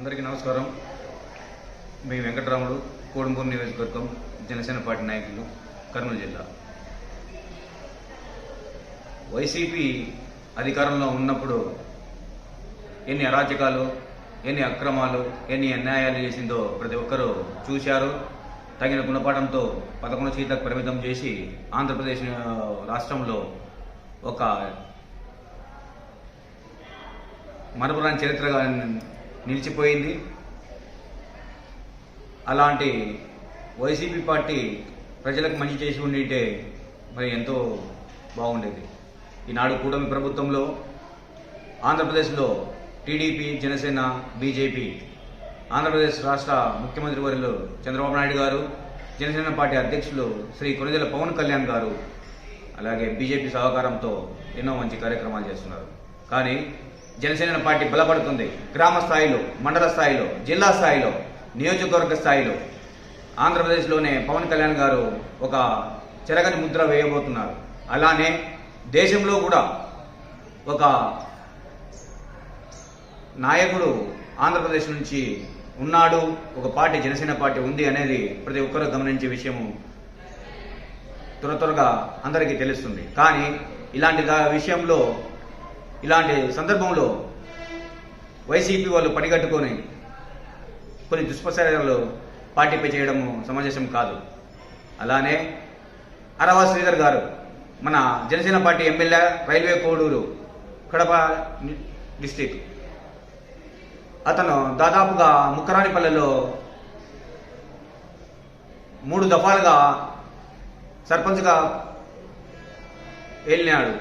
అందరికీ నమస్కారం. మీ వెంకటరాముడు, కోడుమూరు నియోజకవర్గం, జనసేన పార్టీ నాయకులు, కర్నూలు జిల్లా. వైసీపీ అధికారంలో ఉన్నప్పుడు ఎన్ని అరాచకాలు, ఎన్ని అక్రమాలు, ఎన్ని అన్యాయాలు చేసిందో ప్రతి ఒక్కరూ చూశారు. తగిన గుణపాఠంతో 11 సీట్లకు పరిమితం చేసి ఆంధ్రప్రదేశ్ రాష్ట్రంలో ఒక మరపురాని చరిత్రగా నిలిచిపోయింది. అలాంటి వైసీపీ పార్టీ ప్రజలకు మంచి చేసి ఉండింటే మరి ఎంతో బాగుండేది. ఈనాడు కూటమి ప్రభుత్వంలో ఆంధ్రప్రదేశ్లో టీడీపీ, జనసేన, బీజేపీ, ఆంధ్రప్రదేశ్ రాష్ట్ర ముఖ్యమంత్రి వర్యులు చంద్రబాబు నాయుడు గారు, జనసేన పార్టీ అధ్యక్షులు శ్రీ కొణిదెల పవన్ కళ్యాణ్ గారు, అలాగే బీజేపీ సహకారంతో ఎన్నో మంచి కార్యక్రమాలు చేస్తున్నారు. కానీ జనసేన పార్టీ బలపడుతుంది. గ్రామ స్థాయిలో, మండల స్థాయిలో, జిల్లా స్థాయిలో, నియోజకవర్గ స్థాయిలో ఆంధ్రప్రదేశ్లోనే పవన్ కళ్యాణ్ గారు ఒక చెరగని ముద్ర వేయబోతున్నారు. అలానే దేశంలో కూడా ఒక నాయకుడు ఆంధ్రప్రదేశ్ నుంచి ఉన్నాడు, ఒక పార్టీ జనసేన పార్టీ ఉంది అనేది ప్రతి ఒక్కరూ గమనించే విషయము త్వరగా అందరికీ తెలుస్తుంది. కానీ ఇలాంటి విషయంలో, ఇలాంటి సందర్భంలో వైసీపీ వాళ్ళు పనిగట్టుకొని కొన్ని దుష్ప్రచారాలు పార్టీపై చేయడము సమంజసం కాదు. అలానే అరవ శ్రీధర్ గారు, మన Janasena party MLA, railway Koduru, Kadapa district, అతను దాదాపుగా ముక్కరానిపల్లెలో 3 దఫాలుగా సర్పంచ్గా వెళ్ళినాడు.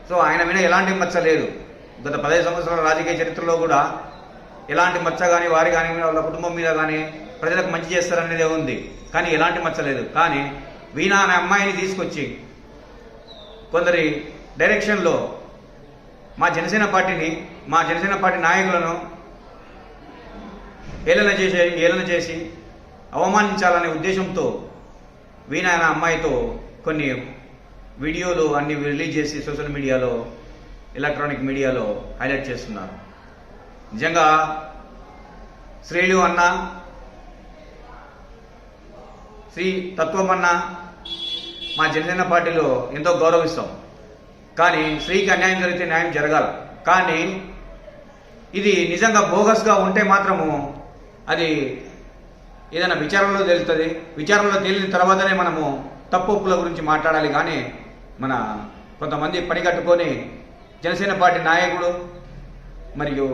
సో ఆయన మీద ఎలాంటి మచ్చ లేదు. గత 15 సంవత్సరాల రాజకీయ చరిత్రలో కూడా ఎలాంటి మచ్చ కానీ, వారి కానీ, వాళ్ళ కుటుంబం మీద కానీ ప్రజలకు మంచి చేస్తారనేదే ఉంది. కానీ ఎలాంటి మచ్చ లేదు. కానీ వీణా అనే అమ్మాయిని తీసుకొచ్చి కొందరి డైరెక్షన్లో మా జనసేన పార్టీ నాయకులను ఏలన చేసి అవమానించాలనే ఉద్దేశంతో వీణా అనే అమ్మాయితో కొన్ని వీడియోలు అన్ని రిలీజ్ చేసి సోషల్ మీడియాలో, ఎలక్ట్రానిక్ మీడియాలో హైలైట్ చేస్తున్నారు. నిజంగా శ్రీలు అన్న, శ్రీ తత్వం అన్న మా జనసేన పార్టీలో ఎంతో గౌరవిస్తాం. కానీ శ్రీకి అన్యాయం జరిగితే న్యాయం జరగాల. కానీ ఇది నిజంగా బోగస్గా ఉంటే మాత్రము అది ఏదైనా విచారణలో తేలుతుంది. విచారణలో తేలిన తర్వాతనే మనము తప్పుల గురించి మాట్లాడాలి. కానీ మన కొంతమంది పని కట్టుకొని జనసేన పార్టీ నాయకుడు మరియు